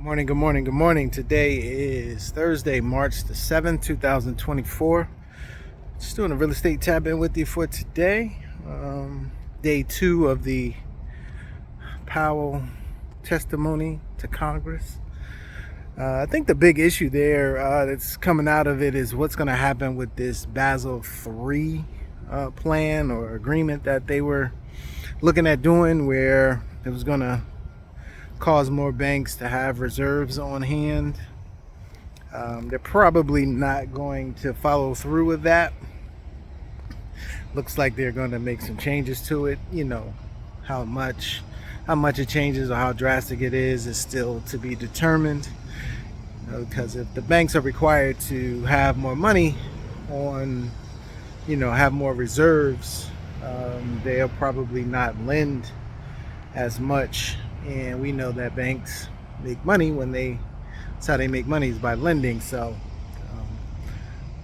Morning, good morning, good morning. Today is Thursday, March the 7th, 2024. Just doing a real estate tab in with you for today. Day two of the Powell testimony to Congress. I think the big issue there that's coming out of it is what's going to happen with this Basel III plan or agreement that they were looking at doing, where it was going to cause more banks to have reserves on hand. They're probably not going to follow through with that. Looks like they're going to make some changes to it. How much it changes or how drastic it is still to be determined. Because if the banks are required to have more money on, have more reserves, they'll probably not lend as much. And we know that banks make money that's how they make money, is by lending. So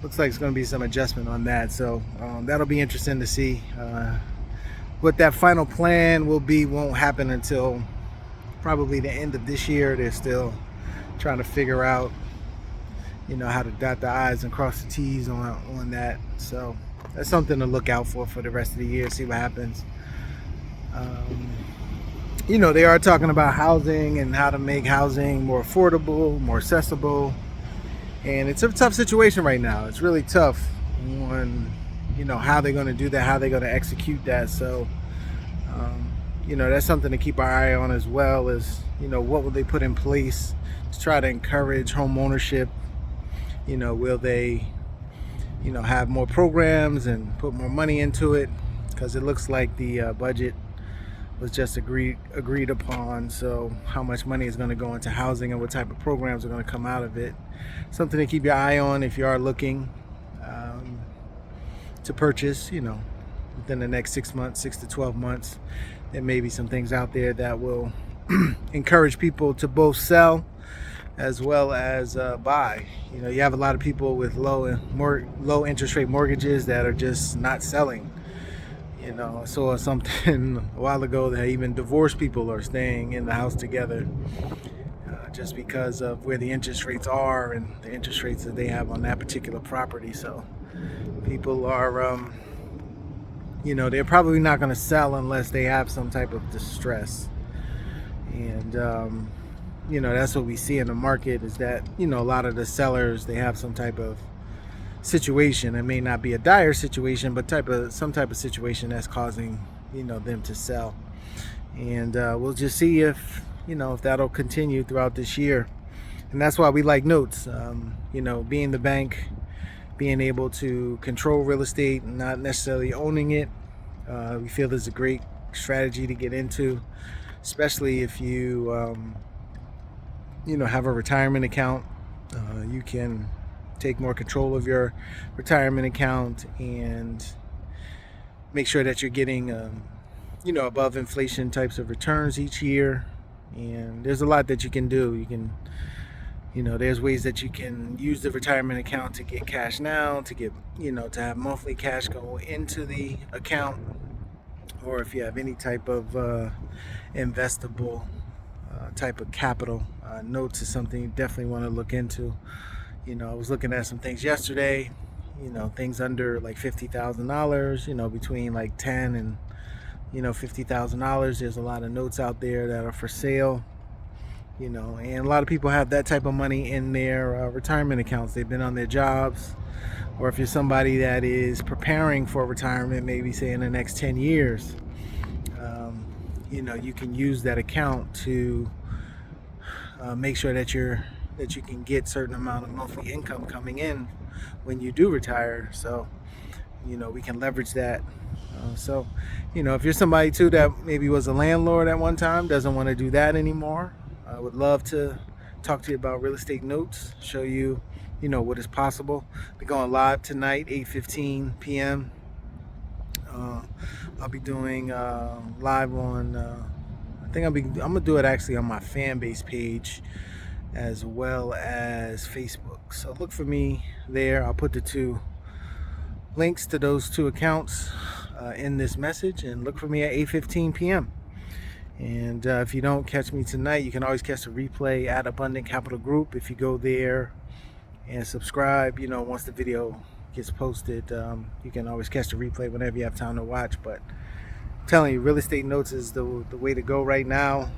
looks like it's going to be some adjustment on that. So that'll be interesting to see. What that final plan will be won't happen until probably the end of this year. They're still trying to figure out, how to dot the I's and cross the T's on that. So that's something to look out for the rest of the year, see what happens. They are talking about housing and how to make housing more affordable, more accessible. And it's a tough situation right now. It's really tough on, how they're going to do that, how they're going to execute that. So, that's something to keep our eye on, as well as, what will they put in place to try to encourage home ownership. Will they, have more programs and put more money into it? Because it looks like the budget was just agreed upon. So how much money is going to go into housing and what type of programs are going to come out of it. Something to keep your eye on if you are looking to purchase, within the next 6 months, 6 to 12 months. There may be some things out there that will encourage people to both sell as well as buy. You have a lot of people with low interest rate mortgages that are just not selling. I saw something a while ago that even divorced people are staying in the house together just because of where the interest rates are and the interest rates that they have on that particular property. So people are, they're probably not going to sell unless they have some type of distress. And, that's what we see in the market, is that, a lot of the sellers, they have some type of situation. It may not be a dire situation, but some type of situation that's causing them to sell. And we'll just see if that'll continue throughout this year. And that's why we like notes. Being the bank, being able to control real estate and not necessarily owning it, we feel is a great strategy to get into, especially if you have a retirement account. You can take more control of your retirement account and make sure that you're getting above inflation types of returns each year. And there's a lot that you can do. You can there's ways that you can use the retirement account to get cash now, to get to have monthly cash go into the account. Or if you have any type of investable type of capital, notes is something you definitely want to look into. I was looking at some things yesterday, things under like $50,000, between like $10 and, $50,000. There's a lot of notes out there that are for sale, and a lot of people have that type of money in their retirement accounts. They've been on their jobs, or if you're somebody that is preparing for retirement, maybe say in the next 10 years, you can use that account to make sure that you can get certain amount of monthly income coming in when you do retire. So we can leverage that. So if you're somebody too that maybe was a landlord at one time, doesn't want to do that anymore, I would love to talk to you about real estate notes, show you what is possible. We're going live tonight, 8:15 p.m. I'll be doing live on I think I'm gonna do it actually on my fan base page as well as Facebook. So look for me there. I'll put the two links to those two accounts in this message, and look for me at 8:15 p.m. And if you don't catch me tonight, you can always catch the replay at Abundant Capital Group. If you go there and subscribe, you know, once the video gets posted, you can always catch the replay whenever you have time to watch. But I'm telling you, Real Estate Notes is the way to go right now.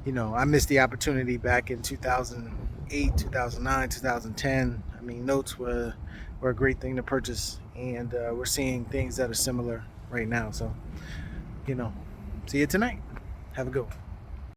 You know, I missed the opportunity back in 2008, 2009, 2010. I mean, notes were a great thing to purchase, and we're seeing things that are similar right now. So, you know, see you tonight. Have a good one.